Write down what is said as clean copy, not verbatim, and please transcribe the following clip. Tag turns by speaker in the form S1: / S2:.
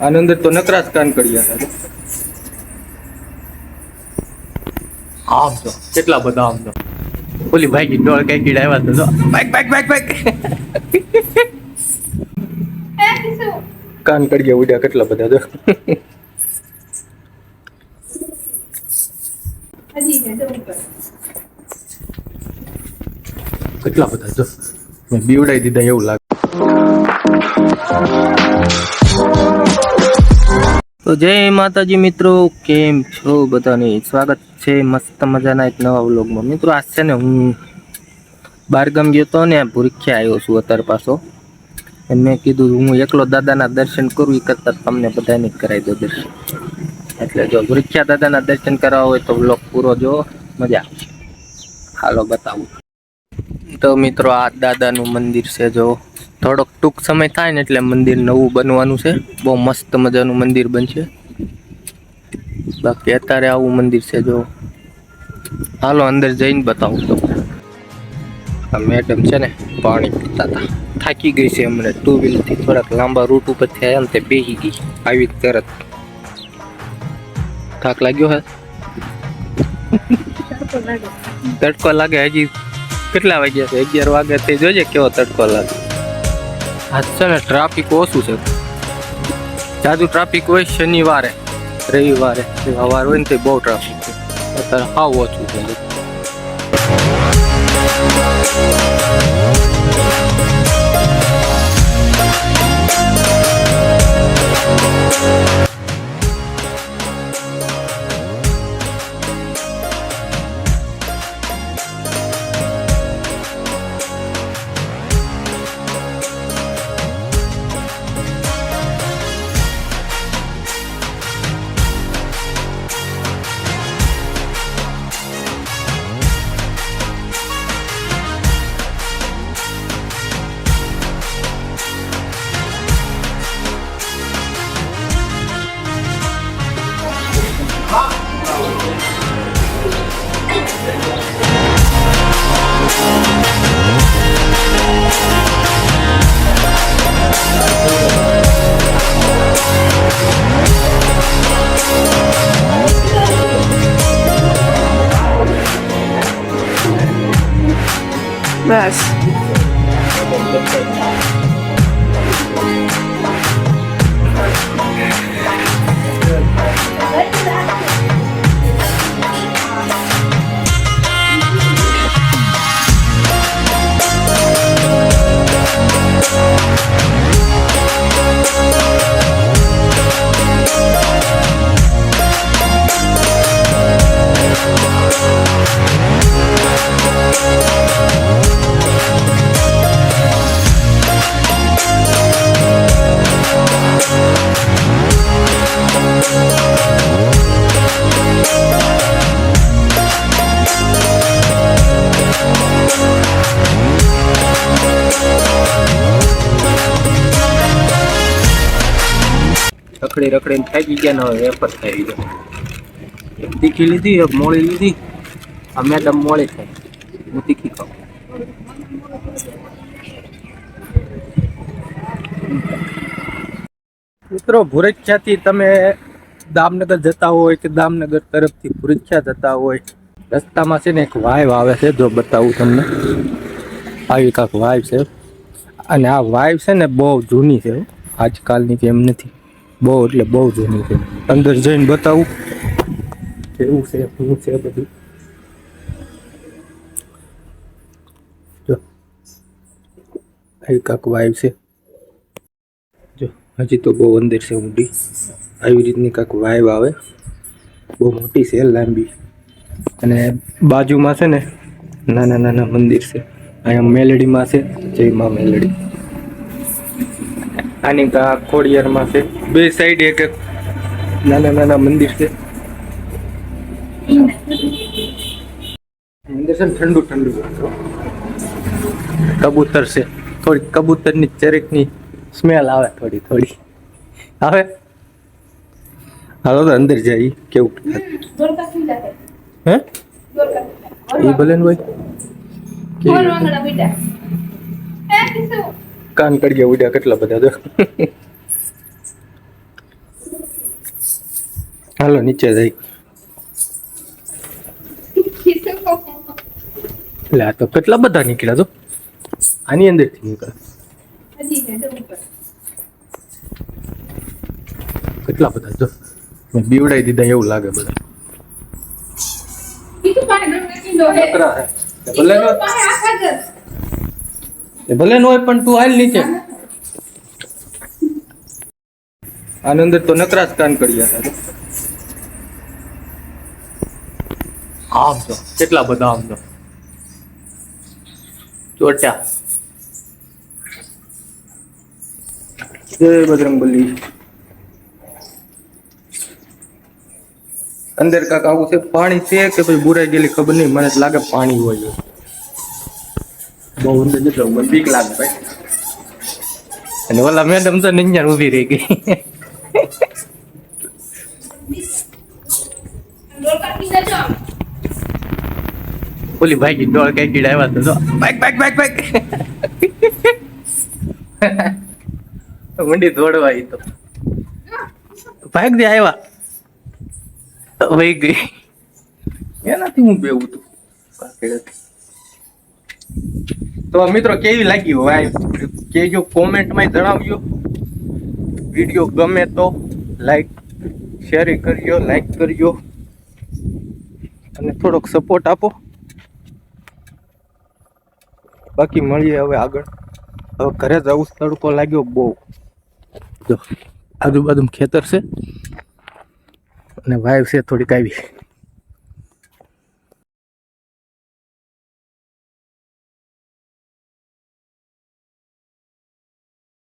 S1: આની અંદર તો નકરા જ કાન કડિયા હતા. આમ જો કેટલા બધા આમ જો ઓલી ભાઈ કી ડોળ કઈ કીડા આવ્યા તો બાઈક બાઈક બાઈક બાઈક કાન કડિયા ઉડ્યા કેટલા બધા જો કેટલા બધા જો મેં બીવડાઈ દીધા એવું લાગે. તો જય માતાજી મિત્રો, કેમ છો બધાને? સ્વાગત છે મસ્ત મજાના એક નવા વ્લોગમાં. મિત્રો આજ છે ને હું બારગામ ગયો તો ને ભૂરખ્યા આવ્યો છું અત્યારે પાછો. મેં કીધું હું એકલો દાદાના દર્શન કરું એ કરતા તમને બધાને કરાવી દો દર્શન. એટલે જો ભૂરખ્યા દાદાના દર્શન કરવા હોય તો વ્લોગ પૂરો જો, મજા આવશે. હાલો બતાવું. તો મિત્રો આ દાદાનું મંદિર છે. જો થોડોક ટૂંક સમય થાય ને એટલે મંદિર નવું બનવાનું છે. બહુ મસ્ત મજાનું મંદિર બનશે. બાકી અત્યારે આવું મંદિર છે. જો હાલો અંદર જઈને બતાવું તો. આ મેડમ છે ને પાણી પીતા હતા, થાકી ગઈ છે હમણાં. ટુ વ્હીલરથી થોડાક લાંબા રૂટ ઉપરથી આવ્યા ને તે બેસી ગઈ આવી તરત. થાક લાગ્યો હે? તડકો લાગે. હજી કેટલા વાગ્યા છે? 11 વાગ્યા થઈ. જોજે કેવો તડકો લાગે. આજ છે ને ટ્રાફિક ઓછું છે. જાજુ ટ્રાફિક હોય શનિવારે રવિવારે, સવાર હોય ને તો બહુ ટ્રાફિક છે. અત્યારે હાવ ઓછું છે.
S2: બસ
S1: રખડી રખડીને થાકી ગયા ને હવે વેફર ખાઈ ગયો. તીખી લીધી, એક મોળી લીધી. આ મેડમ મોળી ખાય, હું તીખી ખાઉં. મિત્રો ભૂરખ્યાથી તમે દામનગર જતા હોય કે દામનગર તરફથી ભૂરખ્યા જતા હોય, રસ્તામાં છે ને એક વાઇવ આવે છે. જો બતાવું તમને, આવી કાંક વાઇવ છે. અને આ વાઇવ છે ને બહુ જૂની છે, આજકાલની જેમ નથી. બહુ એટલે બહુ જૂની છે. અંદર જઈને બતાવું કેવું છે શું છે બધું. જો આવી કાંક વાઇવ છે. જો હજી તો બહુ અંદર છે ઊંડી. આવી રીતની કાંક વાઇવ આવે, બહુ મોટી છે, લાંબી. અને બાજુમાં છે ને નાના નાના મંદિર છે. અહીંયા મેલડીમાં છે, જય મા મેલડી. આની ખોડિયારમાં છે. બે સાઈડ એક એક નાના નાના મંદિર છે. અંદર છે ને ઠંડુ ઠંડુ કબૂતર છે. થોડી કબૂતરની ચરકની સ્મેલ આવે, થોડી થોડી આવે. હાલો તો અંદર જાય કેવું હે એ ભલે ને ભાઈ. કાન કડિયા ઉડ્યા કેટલા બધા જો. હાલો નીચે જઈ. એટલે આ તો કેટલા બધા નીકળ્યા તો આની અંદર થી નીકળે કેટલા બધા જો મેં બીવડાઈ દીધા એવું લાગે બધા નકરા હે. ભલે નો હોય પણ તું હાલ નીચે આની અંદર તો નકરા જ કાન કર્યા હતા આમ જો કેટલા બધા આમ જો ચોટ્યા જય બજરંગબલી અંદર કાક આવું છે પાણી છે કે પછી બુરાઈ ગયેલી ખબર નહીં મને તો લાગે પાણી હોય બહુ અંદર જતો મને બીક લાગે ભાઈ અને ઓલા મેડમ તો નિંજા ઊભી રહી ગઈ ઓલી ભાઈ કી ડોળ કઈ કીડા આવ્યા તો બાઈક બાઈક બાઈક બાઈક મંડી દોડવા ઈ તો ભાગ દે આવ્યા વહી ગઈ એનાથી હું બેવું તું તો મિત્રો કેવી લાગી વાય કેજો કોમેન્ટમાં જણાવજો વિડીયો ગમે તો લાઈક શેર કરજો લાઈક કરજો અને થોડોક સપોર્ટ આપો બાકી મળીએ હવે આગળ હવે ઘરે જવું તડકો લાગ્યો બહુ જો આજુબાજુ ખેતર છે અને વાઈફ છે થોડીક આવી